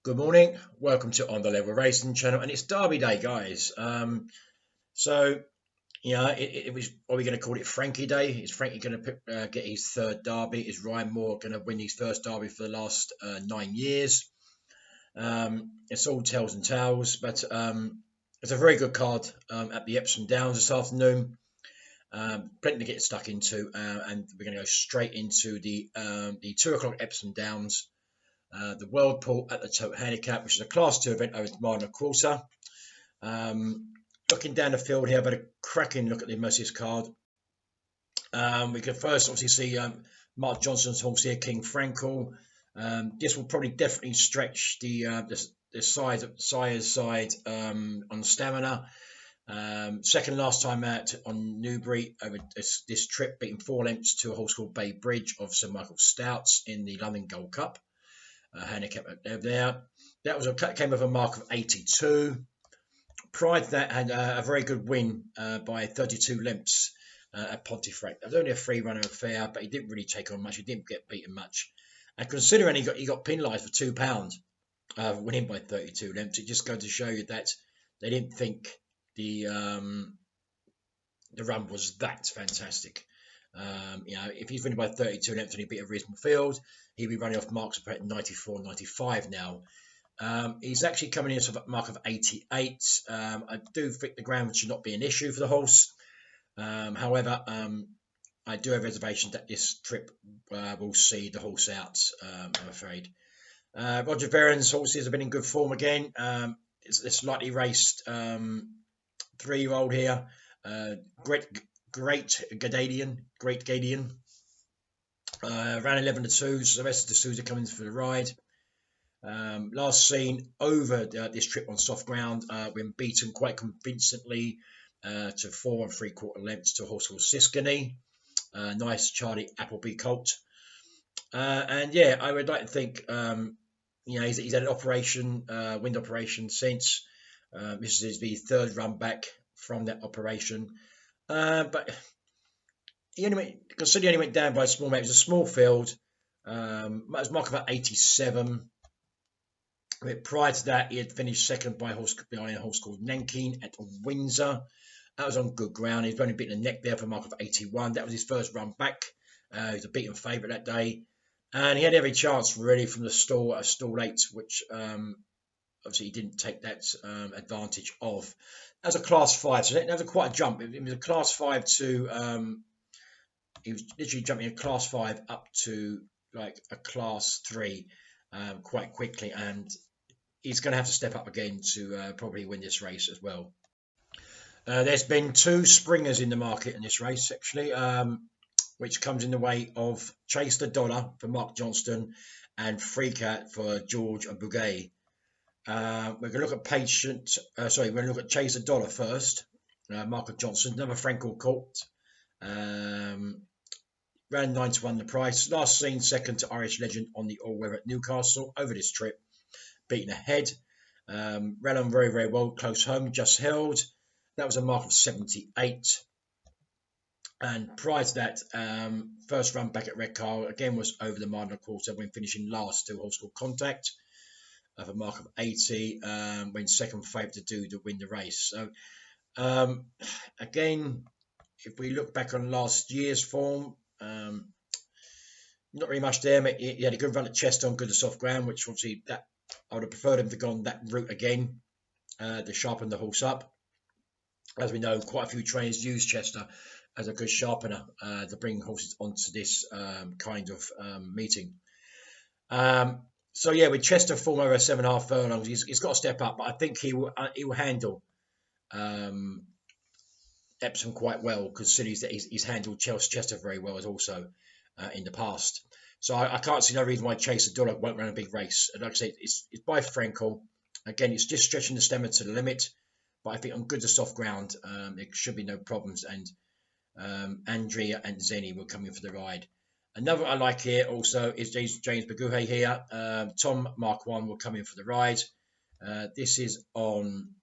Good morning. Welcome to On the Level Racing channel, and it's Derby Day, guys. So it was. Are we going to call it Frankie Day? Is Frankie going to get his third Derby? Is Ryan Moore going to win his first Derby for the last 9 years? It's all tells and tales, but it's a very good card at the Epsom Downs this afternoon. Plenty to get stuck into, and we're going to go straight into the 2 o'clock Epsom Downs. The World Pool at the Tote Handicap, which is a Class 2 event over the mile and a quarter. Looking down the field here, but a cracking look at the Mercy's card. We can first obviously see Mark Johnston's horse here, King Frankel. This will probably definitely stretch the sire's side on stamina. Second last time out on Newbury over this trip, beating 4 lengths to a horse called Bay Bridge of Sir Michael Stouts in the London Gold Cup. Handicap there. That came with a mark of 82. Prior to that, had a very good win by 32 lengths at Pontefract. It was only a 3-runner affair, but he didn't really take on much. He didn't get beaten much. And considering he got penalised for £2 winning by 32 lengths, it just goes to show you that they didn't think the run was that fantastic. If he's winning by 32 lengths and he beat a reasonable field, he'll be running off marks of 94, 95 now. He's actually coming in at a mark of 88. I do think the ground should not be an issue for the horse. However, I do have reservations that this trip will see the horse out, I'm afraid. Roger Veron's horses have been in good form again. It's a slightly raced 3-year-old here. Great Gadian. Ran 11 to 2, so the rest of the Sousa coming for the ride. Last seen over this trip on soft ground, when beaten quite convincingly to 4 3/4 lengths to a horse called Siskany. Nice Charlie Appleby colt. And yeah, I would like to think, he's had an operation, wind operation since. This is the third run back from that operation. But he only went down by a small amount. It was a small field. It was mark about 87. Prior to that, he had finished second behind a horse called Nankeen at Windsor. That was on good ground. He's only beaten a neck there for a mark of 81. That was his first run back. He was a beaten favourite that day. And he had every chance really from the stall at stall 8, which obviously he didn't take that advantage of. That was a class 5, so that was quite a jump. It was a class 5 to he was literally jumping a class 5 up to like a class 3 quite quickly, and he's going to have to step up again to probably win this race as well. There's been 2 springers in the market in this race actually, which comes in the way of Chase the Dollar for Mark Johnston and Freakout for George and Bouguet. We're going to look at we're going to look at Chase the Dollar first. Mark Johnson, another Frankel colt. Ran 9 to 1 the price. Last seen second to Irish Legend on the all-weather at Newcastle over this trip. Beaten ahead. Ran on very, very well. Close home. Just held. That was a mark of 78. And prior to that, first run back at Redcar again was over the mile and a quarter when finishing last to a horse called Contact of a mark of 80, when second favourite to win the race. So again, if we look back on last year's form, not really much there. He had a good run at Chester on good to soft ground, which obviously that I would have preferred him to go on that route again to sharpen the horse up. As we know, quite a few trainers use Chester as a good sharpener to bring horses onto this kind of meeting. So yeah, with Chester form over 7.5 furlongs, he's got to step up, but I think he will handle Epsom quite well, considering that he's handled Chester very well as also in the past. So I can't see no reason why Chase the Dollar won't run a big race. And like I say, it's by Frankel. Again, it's just stretching the stamina to the limit, but I think on good to soft ground, there should be no problems. And Andrea and Zenny will come in for the ride. Another I like here also is James Baguhe here. Tom Mark 1 will come in for the ride. This is on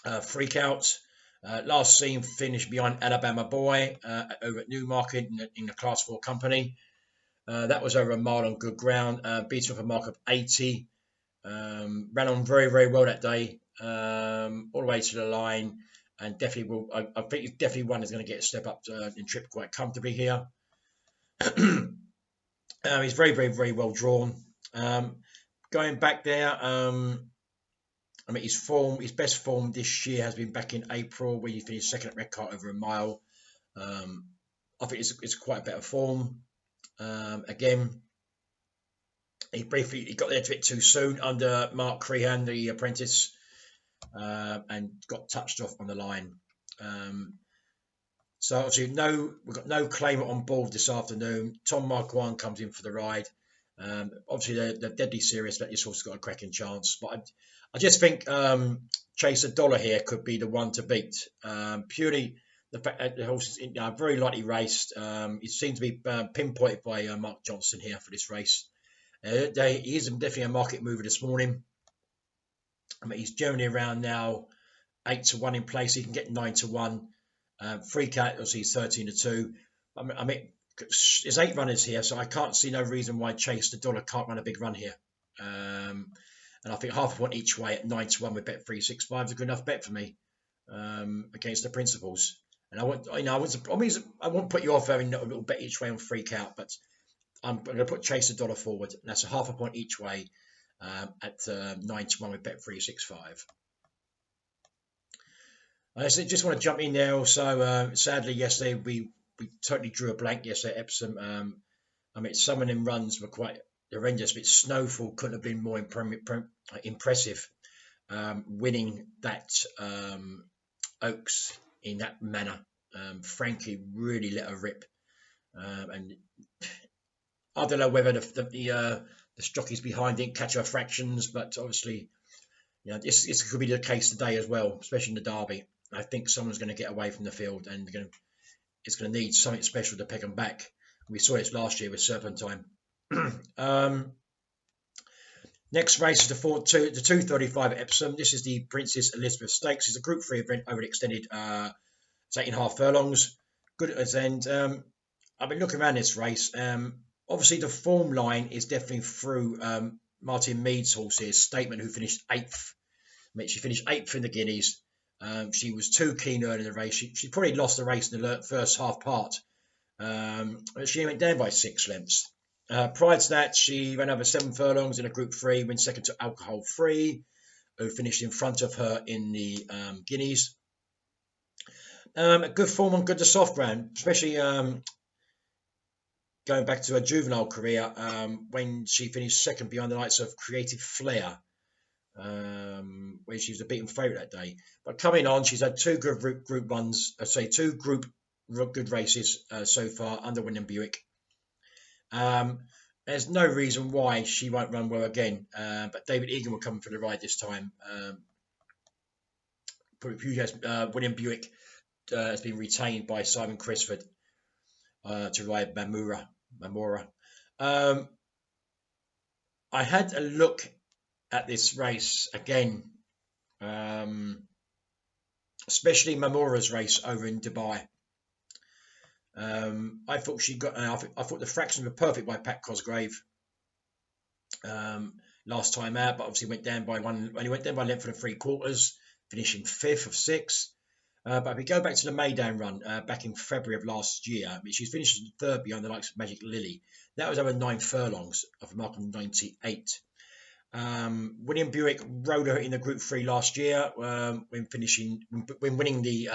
Freakout. Last seen finished behind Alabama Boy over at Newmarket in the Class 4 company. That was over a mile on good ground, beaten off a mark of 80. Ran on very, very well that day, all the way to the line, and definitely will. I think it's definitely one that's going to get a step up in trip quite comfortably here. He's very, very, very well drawn. Going back there, I mean, his best form this year has been back in April, where he finished second at Redcart over a mile. I think it's quite a better form. Again, he got there a bit too soon under Mark Crehan, the apprentice, and got touched off on the line. So obviously, we've got no claimant on board this afternoon. Tom Marquand comes in for the ride. Obviously, they're deadly serious that this horse has got a cracking chance. But I just think Chase $1 here could be the one to beat. Purely the fact that the horse is very lightly raced. It seems to be pinpointed by Mark Johnson here for this race. He is definitely a market mover this morning. I mean, he's generally around now 8-1 in place. He can get 9-1. Free cat, obviously, he's 13-2. I mean, there's 8 runners here, so I can't see no reason why Chase $1 can't run a big run here. And I think half a point each way at 9-1 with bet 365 is a good enough bet for me against the principals. And I won't put you off having a little bet each way on free count, but I'm going to put Chase $1 forward. And that's a half a point each way at 9-1 with bet 365. I just want to jump in there also. Sadly, yesterday we totally drew a blank yesterday at Epsom. I mean, some of them runs were quite horrendous, but Snowfall couldn't have been more impressive. Winning that Oaks in that manner. Frankie really let her rip. And I don't know whether the jockeys behind didn't catch her fractions, but obviously, this could be the case today as well, especially in the Derby. I think someone's going to get away from the field and it's going to need something special to peg them back. We saw this last year with Serpentine. Next race is the 235 at Epsom. This is the Princess Elizabeth Stakes. It's a Group 3 event over an extended 8.5 furlongs. Good at its end. I've been looking around this race. Obviously, the form line is definitely through Martin Mead's horse here, Statement, who finished 8th. I mean, she finished 8th in the Guineas. She was too keen early in the race. She probably lost the race in the first half part. She went down by 6 lengths. Prior to that, she ran over 7 furlongs in a Group 3, went second to Alcohol Free, who finished in front of her in the Guineas. A good form on good to soft ground, especially going back to her juvenile career when she finished second behind the likes of Creative Flair, where she was a beaten favourite that day. But coming on, she's had 2 good group ones, two group good races so far under William Buick. There's no reason why she won't run well again, but David Egan will come for the ride this time. William Buick has been retained by Simon Crisford to ride Mamura. I had a look at this race again, especially Mamura's race over in Dubai. I thought I thought the fractions were perfect by Pat Cosgrave last time out, but obviously went down by a length and 3/4, finishing 5th of 6. But if we go back to the Maydown run back in February of last year, I mean, she's finished 3rd behind the likes of Magic Lily. That was over 9 furlongs of a mark of 98. William Buick rode her in the Group 3 last year when winning the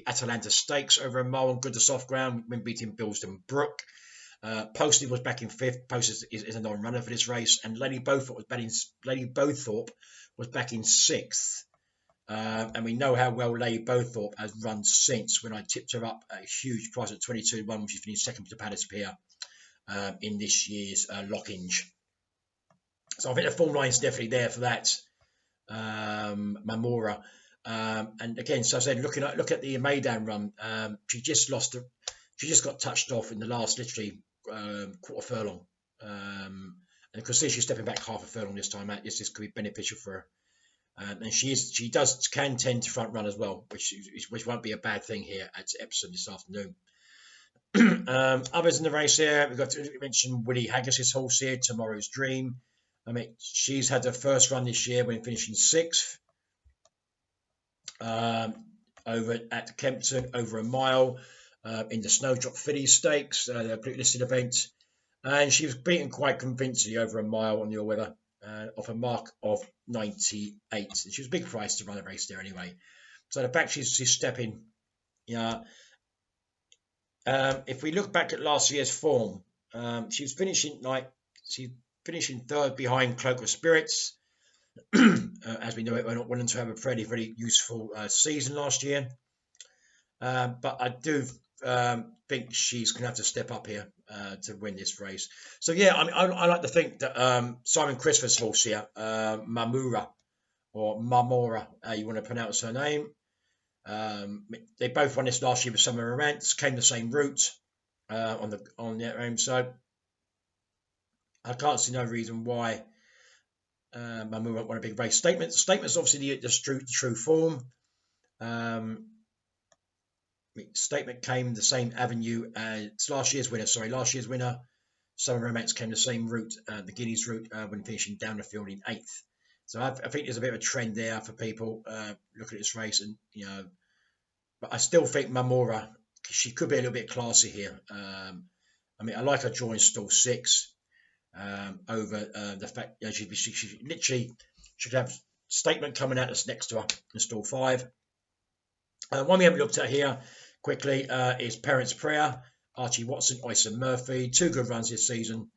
Atalanta Stakes over a mile on good to soft ground when beating Bilston Brook. Postley was back in 5th. Postley is a non-runner for this race, and Lady Beaufort was back in 6th. And we know how well Lady Beaufort has run since, when I tipped her up at a huge price at 22-1 when she finished second to Palace Pier in this year's Lockinge. So I think the form line is definitely there for that. Mamura. And again, so I said, look at the Maydown run. She just got touched off in the last literally quarter furlong. And of course, she's stepping back half a furlong this time out. This could be beneficial for her. And she can tend to front run as well, which won't be a bad thing here at Epsom this afternoon. Others in the race here, we've got to mention Willie Haggis's horse here, Tomorrow's Dream. I mean, she's had her first run this year when finishing 6th over at Kempton, over a mile in the Snowdrop Filly Stakes, the listed event. And she was beaten quite convincingly over a mile on the all-weather off a mark of 98. And she was a big price to run a race there anyway. So the fact she's stepping, if we look back at last year's form, she's finishing third behind Cloak of Spirits. As we know, we're not willing to have a very useful season last year. But I do think she's going to have to step up here to win this race. So yeah, I mean, I like to think that Simon Crisford's horse here, Mamura or Marmora, you want to pronounce her name. They both won this last year with Summer Romance, came the same route on their own. So I can't see no reason why Mamura won't win a big race. Statement's obviously the true form. Statement came the same avenue as last year's winner. Summer Romance came the same route, the Guineas route, when finishing down the field in 8th. So I think there's a bit of a trend there for people looking at this race, and but I still think Mamora, she could be a little bit classy here. I mean, I like her drawing stall 6 over the fact that she literally should have Statement coming out that's next to her in stall 5. One we haven't looked at here quickly is Parents' Prayer. Archie Watson, Oyson Murphy, 2 good runs this season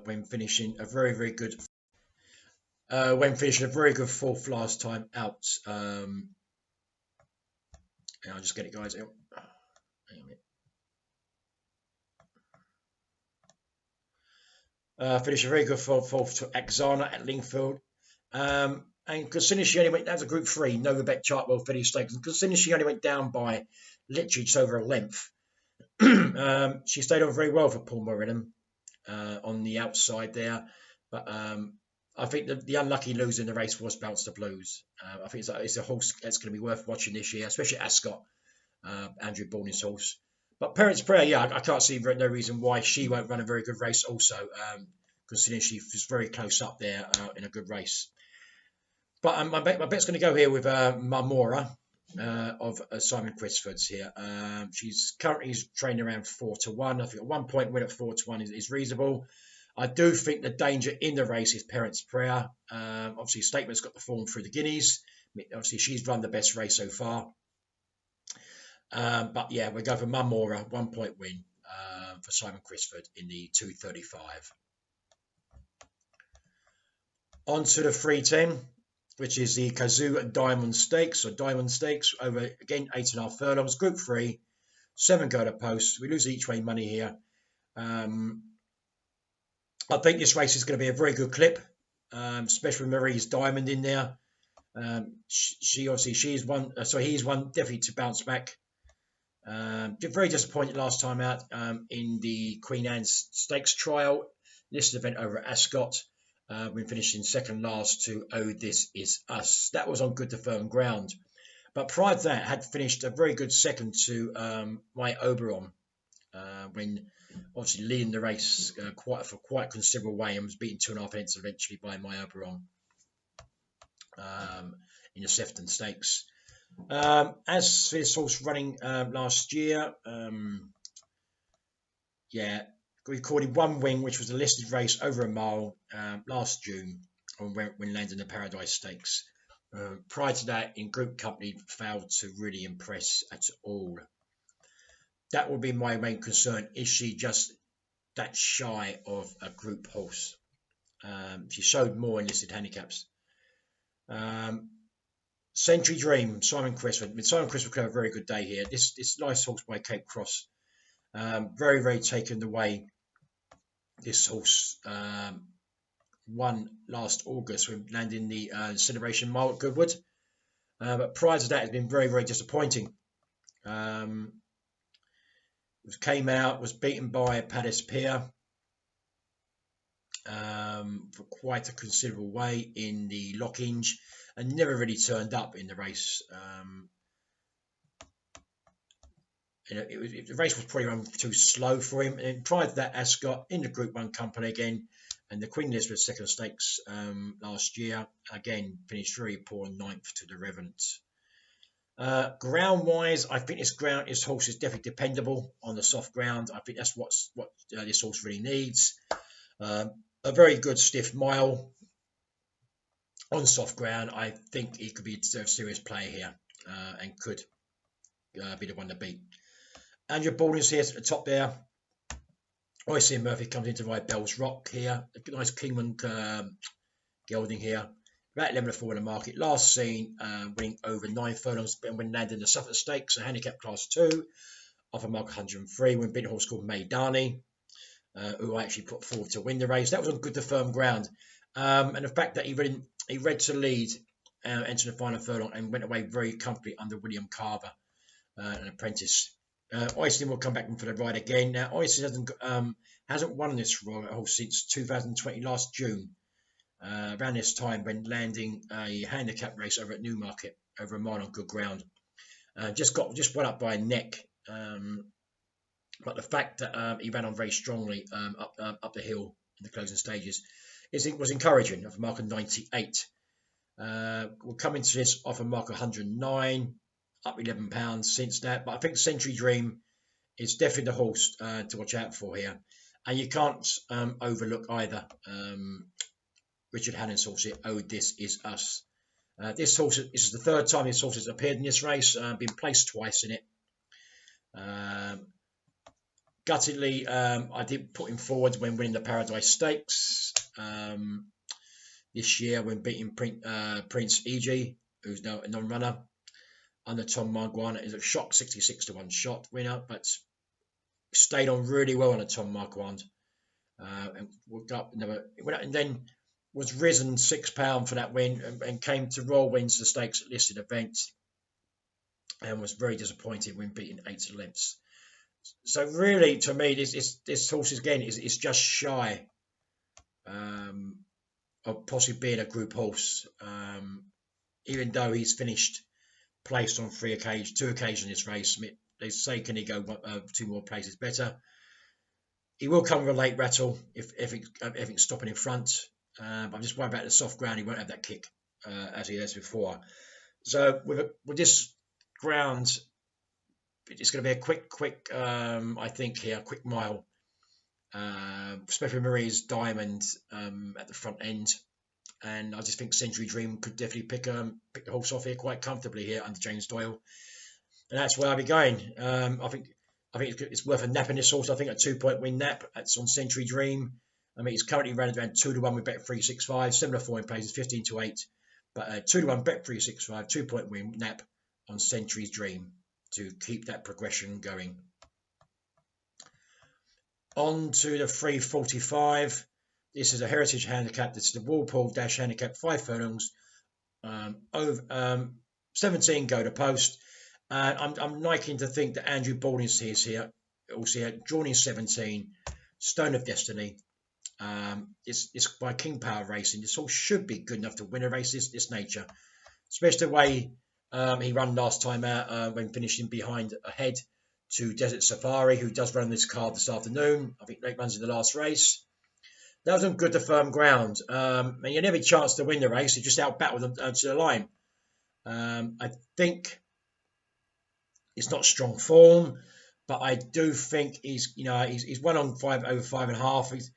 when finishing a very good 4th last time out. And I'll just get it, guys. Finished a very good 4th to Axana at Lingfield. And considering she only went, that was a Group 3, Novabet Chartwell Filly Stakes. And considering she only went down by literally just over a length, she stayed on very well for Paul Morinham on the outside there. But I think the unlucky loser in the race was Bounce the Blues. I think it's a horse that's going to be worth watching this year, especially Ascot, Andrew Borney's horse. But Parents' Prayer, yeah, I can't see no reason why she won't run a very good race also, considering she was very close up there in a good race. But my bet's going to go here with Marmora of Simon Crisford's here. She's currently trained around 4-1. I think a 1 point win at 4-1 is reasonable. I do think the danger in the race is Parents' Prayer. Obviously, Statement's got the form through the Guineas. Obviously, she's run the best race so far. But yeah, we go for Marmora, 1 point win for Simon Crisford in the 2:35. On to the 3:10. Which is the Kazoo Diamond Stakes, or Diamond Stakes, over, again, 8.5 furlongs, Group 3, 7 go to post. We lose each way money here. I think this race is going to be a very good clip, especially with Marie's Diamond in there. He's one definitely to bounce back. Very disappointed last time out in the Queen Anne's Stakes trial, listed event over at Ascot. We finished in second last to Oh This Is Us. That was on good to firm ground. But prior to that, had finished a very good second to My Oberon when obviously leading the race for quite considerable way and was beaten 2.5 lengths eventually by My Oberon in the Sefton Stakes. As for this horse running last year, recorded 1 win, which was a listed race over a mile last June when landing the Paradise Stakes. Prior to that, in group company, failed to really impress at all. That would be my main concern. Is she just that shy of a group horse? She showed more in listed handicaps. Century Dream, Simon Crisford. Simon Crisford could have a very good day here. This nice horse by Cape Cross. Very taken away. This horse won last August when landing the Celebration Mile at Goodwood. But prior to that, it's been very disappointing. Came out, was beaten by Padis Pier for quite a considerable way in the Lockinge and never really turned up in the race. The race was probably run too slow for him. And prior to that, Ascot in the Group 1 company again, And the Queen Elizabeth second stakes last year, again, finished very poor, ninth to the Revenant. Ground wise, I think this horse is definitely dependable on the soft ground. I think that's what this horse really needs. A very good stiff mile on soft ground. I think he could be a serious player here and could be the one to beat. Andrew Baldwin's here at the top there. Oisin Murphy comes in to ride Bell's Rock here. A nice Kingman gelding here. About 11 to 4 in the market. Last seen winning over 9 furlongs when landing the Suffolk Stakes, a handicap class 2, off a mark 103, when beating a horse called Maidani, who I actually put forward to win the race. That was on good to firm ground. And the fact that he read to lead, entered the final furlong, and went away very comfortably under William Carver, an apprentice. Oisin will come back in for the ride again. Now, Oisin hasn't won this horse since 2020, last June. Around this time when landing a handicap race over at Newmarket, over a mile on good ground. Just went up by a neck. But the fact that he ran on very strongly up the hill in the closing stages was encouraging, off a mark of 98. We'll come into this off a mark of 109, up £11 since that. But I think Century Dream is definitely the horse to watch out for here. And you can't overlook either Richard Hannon's horse here. Oh, This Is Us. This is the third time this horse has appeared in this race. Been placed twice in it. Guttedly, I did put him forward when winning the Paradise Stakes this year, when beating Prince E.G., who's now a non-runner, under Tom Marquand. Is a shock 66 to 1 shot winner, but stayed on really well under Tom Marquand. And went up and then was risen £6 for that win, and came to Royal Wins the Stakes at listed events, and was very disappointed when beating 8 lengths. So really, to me, this horse again is just shy of possibly being a group horse, even though he's finished placed on 2 occasions in this race. I mean, they say, can he go 2 more places better? He will come with a late rattle if everything's stopping in front. I'm just worried about the soft ground. He won't have that kick as he has before. So with this ground, it's going to be a quick I think here, quick mile. Especially Marie's Diamond at the front end. And I just think Century Dream could definitely pick the horse off here quite comfortably here under James Doyle. And that's where I'll be going. I think it's worth a nap in this horse. I think a 2-point win nap. That's on Century Dream. I mean, it's currently running around 2 to 1 with Bet365. 7 to 4 in places, 15 to 8. But 2 to 1 Bet365, 2-point win nap on Century's Dream to keep that progression going. On to the 345. This is a Heritage Handicap. This is the Walpole Dash Handicap, 5 furlongs. 17 go to post. I'm liking to think that Andrew Baldwin's here. Also, drawn in 17. Stone of Destiny. It's by King Power Racing. This horse should be good enough to win a race this nature, especially the way he ran last time out when finishing ahead to Desert Safari, who does run this card this afternoon. I think Lake runs in the last race. That was on good to firm ground. And you had every chance to win the race. He just out-battled them to the line. I think it's not strong form, but I do think he's won on over 5.5.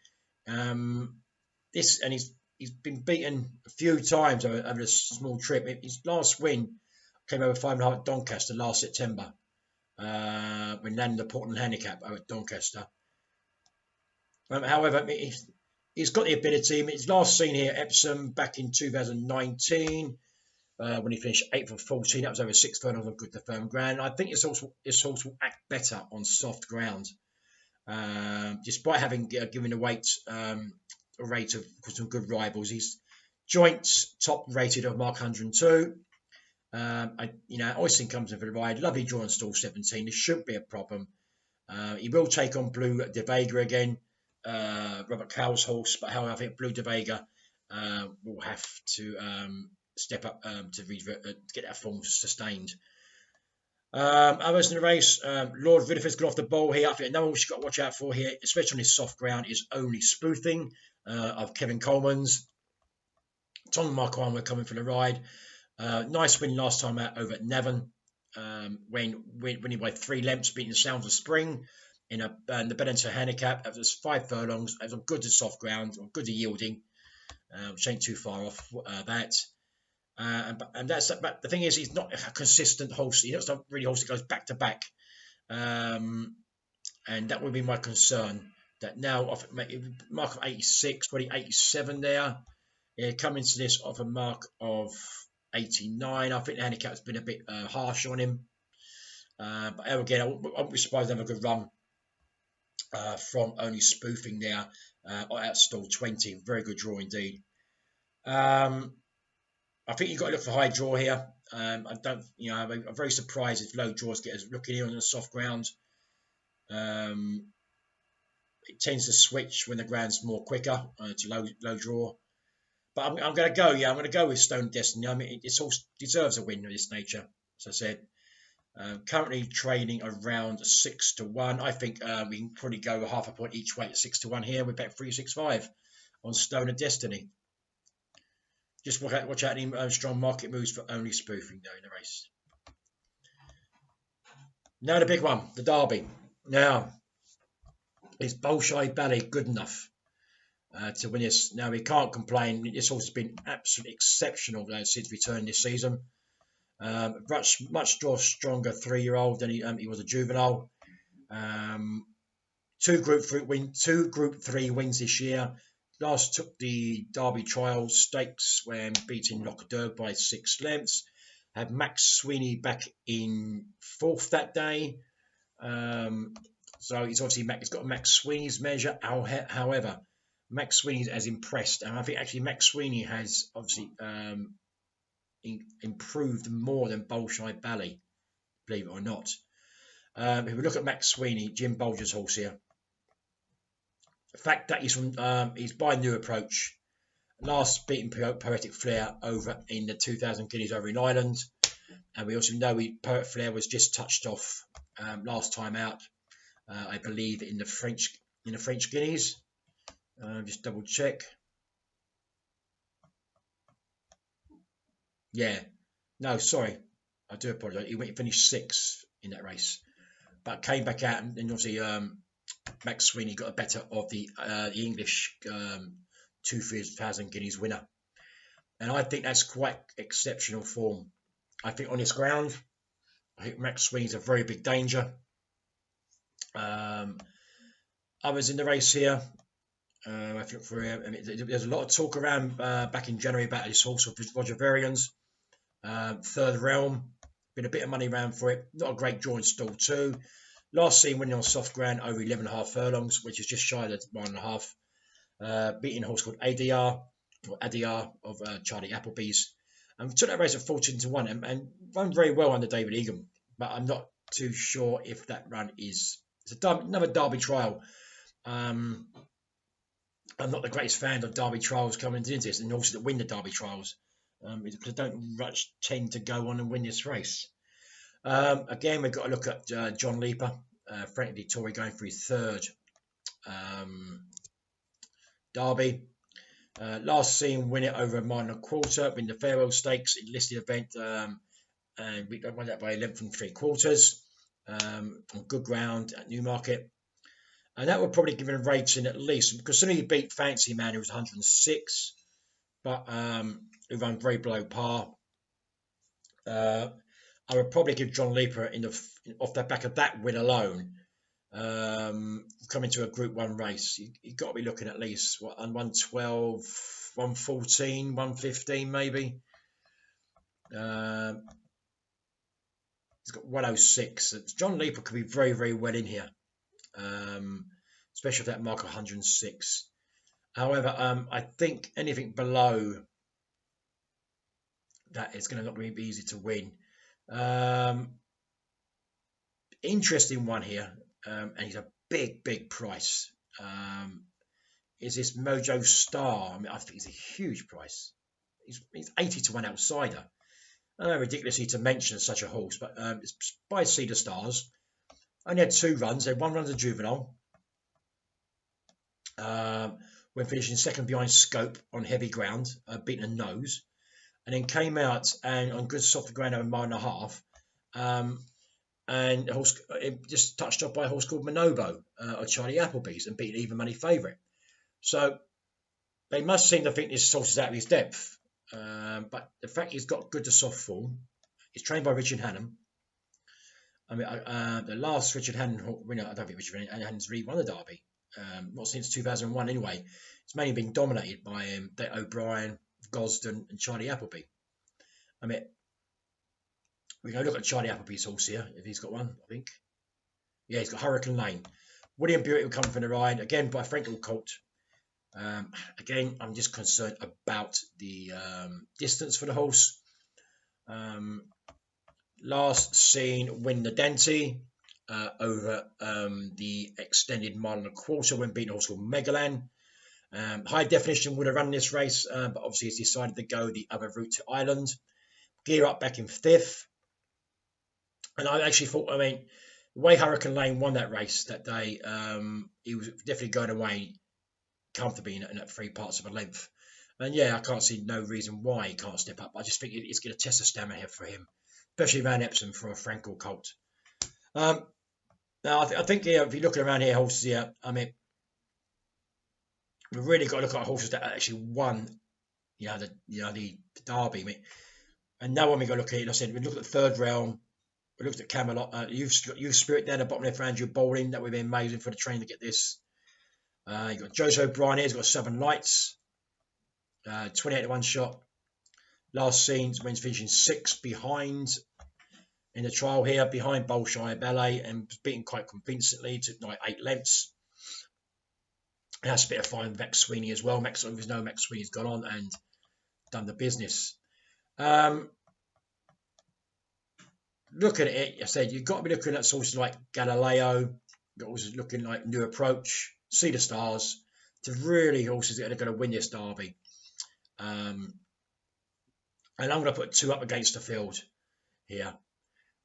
He's been beaten a few times over a small trip. His last win came over 5.5 at Doncaster last September, when landing the Portland Handicap over at Doncaster. However, he's got the ability. His last seen here, Epsom, back in 2019, when he finished 8th of 14. That was over 6 furlongs on good to firm ground. I think this horse will act better on soft ground, despite having given the weight a rate of some good rivals. He's joints top rated of mark 102. Oisin comes in for the ride. Lovely draw on stall 17. This shouldn't be a problem. He will take on Blue De Vega again, Robert Cowell's horse, but however, I think Blue De Vega will have to step up to get that form sustained. Others in the race, Lord Vidiford's got off the ball here. I think another one she's got to watch out for here, especially on this soft ground, is Only Spoofing. of Kevin Coleman's. Tom and Mark Arm were coming for the ride. Nice win last time out over at Nevern, winning by 3 lengths, beating the Sounds of Spring in the Benetton handicap. It was 5 furlongs. It was on good to soft ground, or good to yielding, which ain't too far off that. And that's. But the thing is, he's not a consistent horse. He's not really a horse that goes back to back, and that would be my concern. That now off mark of 86, probably 87 there. Coming to this off a mark of 89. I think the handicap has been a bit harsh on him. But again, I won't be surprised to have a good run from Only Spoofing there at stall 20. Very good draw indeed. I think you've got to look for high draw here. I'm very surprised if low draws get us looking here on the soft ground. It tends to switch when the ground's more quicker to low draw. But I'm going to go, I'm going to go with Stone Destiny. I mean, it all deserves a win of this nature, as I said. Currently trading around 6 to 1. I think we can probably go half a point each way at 6 to 1 here. We bet 365 on Stone of Destiny. Just watch out any strong market moves for Only Spoofing though in the race. Now the big one, the Derby. Now, is Bolshoi Ballet good enough to win this? Now, we can't complain. This horse has been absolutely exceptional since returning this season. Much stronger 3-year-old than he was a juvenile. 2 Group 3 wins this year. Last took the Derby Trial Stakes when beating Lockadurg by 6 lengths. Had Max Sweeney back in 4th that day. So he's got Max Sweeney's measure. However, Max Sweeney has impressed, and I think actually Max Sweeney has obviously improved more than Bolshoi Ballet, believe it or not. If we look at Max Sweeney, Jim Bolger's horse here, the fact that he's by New Approach, last beating Poetic Flair over in the 2000 Guineas over in Ireland, and we also know Poet Flair was just touched off last time out, I believe in the French Guineas. Just double check. Yeah, no, sorry, I do apologise. He finished 6th in that race, but came back out, and obviously Max Sweeney got a better of the English 2,000 Guineas winner, and I think that's quite exceptional form. I think on this ground, I think Max Sweeney's a very big danger. Others in the race here, I think there's a lot of talk around back in January about this horse with Roger Varian's Third Realm. Been a bit of money around for it. Not a great draw in stall 2. Last seen winning on soft ground over 11.5 furlongs, which is just shy of 1.5. Beating a horse called ADR of Charlie Appleby's. And took that race at 14 to 1 and run very well under David Egan. But I'm not too sure if that run is... It's another Derby trial. I'm not the greatest fan of Derby trials coming into this, and also that win the Derby trials. Because I don't much tend to go on and win this race. Again, we've got to look at John Leaper, Frank Dettori going for his 3rd Derby. Last seen win it over a mile and a quarter, win the Farewell Stakes in listed event, and we won that by 11 3/4 on good ground at Newmarket. And that would probably give him a rating at least, because soon he beat Fancy Man, who was 106, but who ran very below par. I would probably give John Leaper off the back of that win alone, coming to a Group 1 race. You've got to be looking at least 112, 114, 115 maybe. He's got 106. John Leaper could be very, very well in here, especially with that mark of 106. However, I think anything below that is going to not really be easy to win. Interesting one here, and he's a big price. Is this Mojo Star? I mean, I think he's a huge price. He's 80 to 1 outsider. I know, ridiculously to mention such a horse, but it's by Cedar Stars. Only had 2 runs. They had 1 run as a juvenile. when finishing second behind Scope on heavy ground, beating a nose, and then came out and on good soft ground over a mile and a half. And a horse just touched off by a horse called Manobo or Charlie Appleby's and beat an even money favourite. So they must seem to think this horse is out of his depth. But the fact he's got good to soft form, he's trained by Richard Hannum. I mean, the last Richard Hannum winner, I don't think Richard Hannum's really won the Derby. Not since 2001 anyway. It's mainly been dominated by O'Brien, Gosden and Charlie Appleby. I mean, we're going to look at Charlie Appleby's horse here, if he's got one, I think. Yeah, he's got Hurricane Lane. William Buick will come from the ride, again by Frank Colt. Again, I'm just concerned about the distance for the horse. Last seen win the Dente over the extended mile and a quarter when beating a horse called Megalan. High Definition would have run this race, but obviously he's decided to go the other route to Ireland. Gear Up back in 5th. And I actually thought, I mean, the way Hurricane Lane won that race that day, he was definitely going away comfortably in at 3 parts of a length. And yeah, I can't see no reason why he can't step up. I just think it's going to test the stamina here for him, especially around Epsom for a Frankel colt. Now, I think if you're looking around here, horses here, I mean, we've really got to look at horses that actually won, the Derby. I mean, and now when we go look at it, I said we look at the Third Realm. We looked at Camelot. You've Spirit down the bottom left for Andrew Bowling. That would be amazing for the train to get this. You've got Joseph O'Brien here. He's got Southern Lights. 28 to 1 shot. Last seen when he's finishing 6th behind in the trial here, behind Bolshoi Ballet, and beaten quite convincingly. Took like 8 lengths. And that's a bit of fine with Max Sweeney as well. Max Sweeney's gone on and done the business. Looking at it, I said you've got to be looking at sources like Galileo, you've got horses looking like New Approach, Cedar Stars, to really horses that are going to win this Derby. And I'm going to put 2 up against the field here,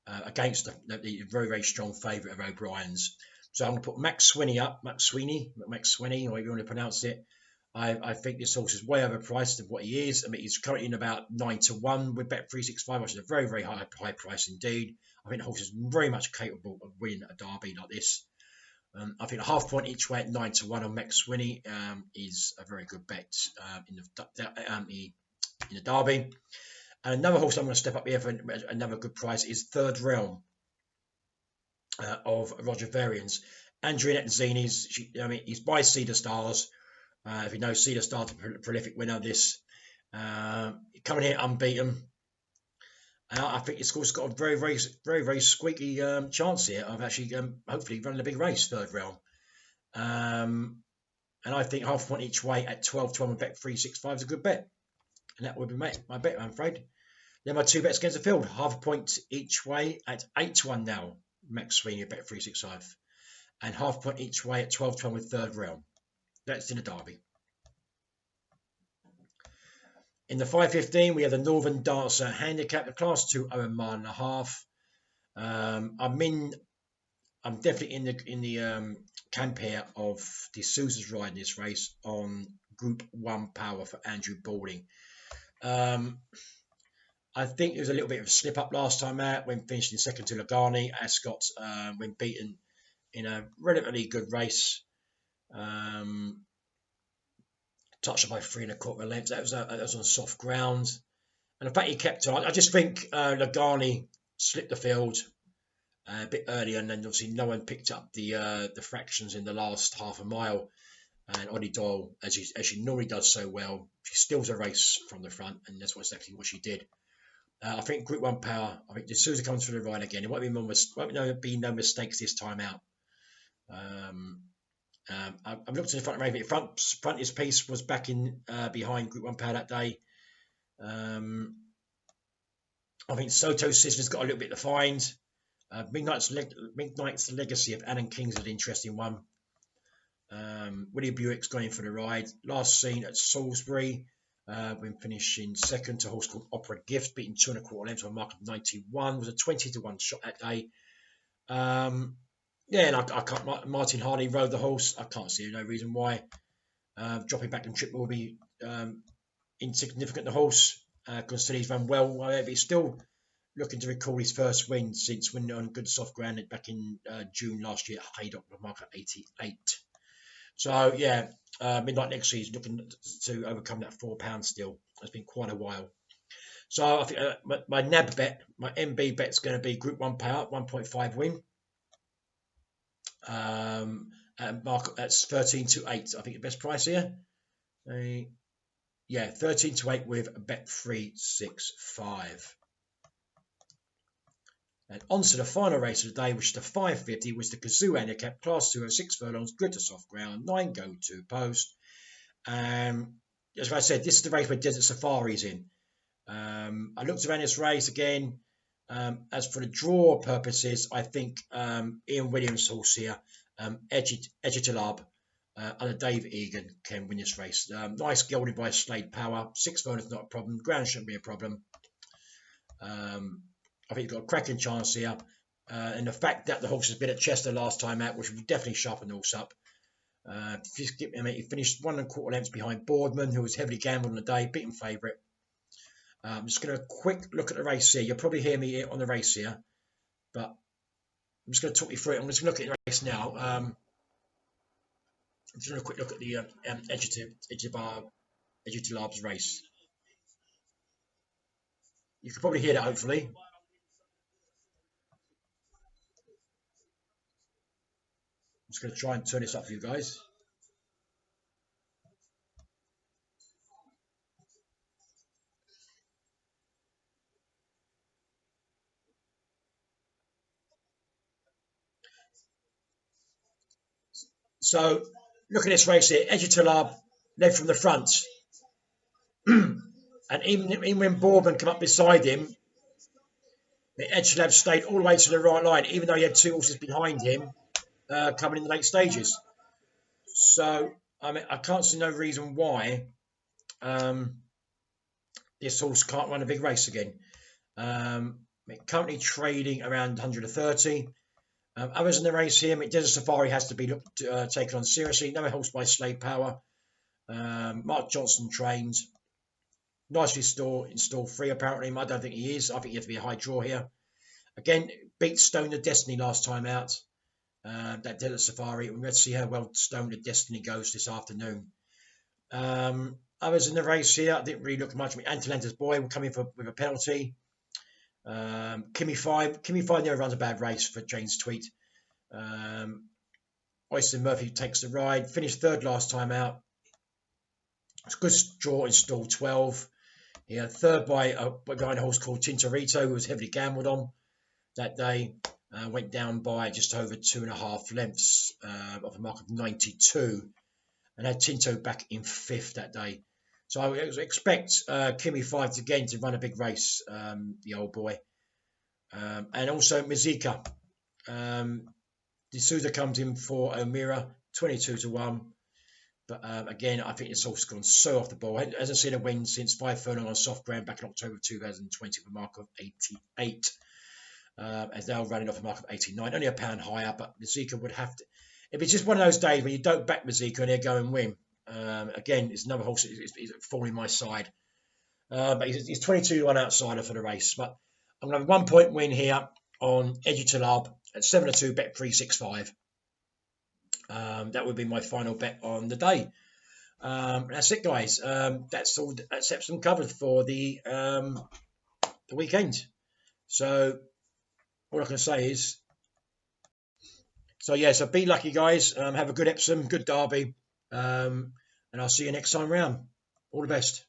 against the very, very strong favourite of O'Brien's. So I'm going to put Max Sweeney up, Max Sweeney, or however you want to pronounce it. I think this horse is way overpriced of what he is. I mean, he's currently in about 9 to 1 with Bet365, which is a very, very high price indeed. I think the horse is very much capable of winning a Derby like this. I think a half point each way at 9 to 1 on Max Sweeney is a very good bet in the Derby. And another horse I'm going to step up here for another good price is Third Realm of Roger Varian's. Andrea Netzini's, he's by Cedar Stars. If you know Cedar Stars, a prolific winner of this. Coming here unbeaten. I think it's got a very, very, very, very squeaky chance here of actually hopefully running a big race, Third Realm. And I think half point each way at 12 to 1 with Bet365 is a good bet. And that would be my bet, I'm afraid. Then my 2 bets against the field. Half point each way at 8 to 1 now, Max Sweeney at Bet365. And half point each way at 12 to 1 with Third Realm. That's in the Derby. In the 5:15, we have the Northern Dancer Handicap, the Class 2 over a mile and a half. I'm definitely in the camp here of D'Souza's riding this race on Group 1 power for Andrew Balding. I think there was a little bit of a slip up last time out when finishing second to Lagani. Ascot when beaten in a relatively good race. Touched by 3 1/4 lengths. That was on soft ground, and the fact he kept on. I just think Lagani slipped the field a bit earlier, and then obviously no one picked up the fractions in the last half a mile. And Oddie Doyle, as she normally does so well, she steals a race from the front, and that's exactly what she did. I think Group 1 power. I think D'Souza comes for the ride again. It won't be no mistakes this time out. I've looked in the front of front his piece was back in behind Group 1 power that day. I think Soto Sister's got a little bit to find. Midnight's Legacy of Alan King's an interesting one. Willie Buick's going for the ride. Last seen at Salisbury when finishing second to a horse called Opera Gift, beating 2 1/4 lengths on a mark of 91. Was a 20 to 1 shot that day. And I can't. Martin Hardy rode the horse. I can't see no reason why Dropping back and trip will be insignificant. The horse, considering he's run well, however, he's still looking to record his first win since winning on good soft ground back in June last year at Haydock with a mark at 88. So yeah, midnight next season looking to overcome that £4 still. It's been quite a while. So I think my NAB bet, my MB bet's going to be Group 1 payout, 1.5 win. And mark that's 13 to 8. I think the best price here. Yeah, 13 to 8 with a bet 365. And on to the final race of the day, which is the 550, which the Kazoo handicap, class 2 of 6 furlongs, good to soft ground, 9 go to post. As I said, this is the race where Desert Safari's in. I looked around this race again. As for the draw purposes, I think Ian Williams' horse here, Edgitalab, under Dave Egan, can win this race. Nice gelding by Slade Power. 6 furlongs not a problem. Ground shouldn't be a problem. I think he's got a cracking chance here. And the fact that the horse has been at Chester last time out, which will definitely sharpen the horse up. He finished 1 1/4 lengths behind Boardman, who was heavily gambled on the day, beaten favourite. I'm just going to quick look at the race here. You'll probably hear me on the race here, but I'm just going to talk you through it. I'm just going to look at the race now. I'm just going to quick look at the Edgitalab's race. You can probably hear that, hopefully. I'm just going to try and turn this up for you guys. So, look at this race here. Edgitalab led from the front. And even when Boardman came up beside him, Edgitalab stayed all the way to the right line, even though he had 2 horses behind him coming in the late stages. So, I mean, I can't see no reason why this horse can't run a big race again. Currently trading around 130. Others in the race here, Desert Safari has to be taken on seriously. No horse by Slade Power. Mark Johnson trains. Nicely installed 3 apparently. I don't think he is. I think you have to be a high draw here. Again, beat Stone of Destiny last time out. That Desert Safari. Let's see how well Stone of Destiny goes this afternoon. Others in the race here, I didn't really look much. Antalanta's Boy will come in with a penalty. Kimmy 5 never runs a bad race for Jane's Tweet. Oyster Murphy takes the ride. Finished 3rd last time out. It's a good draw in stall 12. He had 3rd by a guy in a horse called Tintorito, who was heavily gambled on that day. Went down by just over 2.5 lengths off a mark of 92. And had Tinto back in 5th that day. So I expect Kimmy 5 again to run a big race, the old boy. And also Mazika. D'Souza comes in for O'Meara, 22 to 1. But again, I think this horse has gone so off the ball. Hasn't seen a win since 5 furlong on soft ground back in October 2020 with a mark of 88. As now running off a mark of 89. Only £1 higher, but Mazika would have to. If it's just one of those days when you don't back Mazika and he'll go and win. Again, it's another horse is falling my side. But he's 22 to 1 outsider for the race. But I'm going to have a 1-point win here on Edgitalab at 7-2, bet 365. That would be my final bet on the day. That's it, guys. That's all. That's Epsom covered for the weekend. So all I can say is, so be lucky, guys. Have a good Epsom, good Derby, and I'll see you next time round. All the best.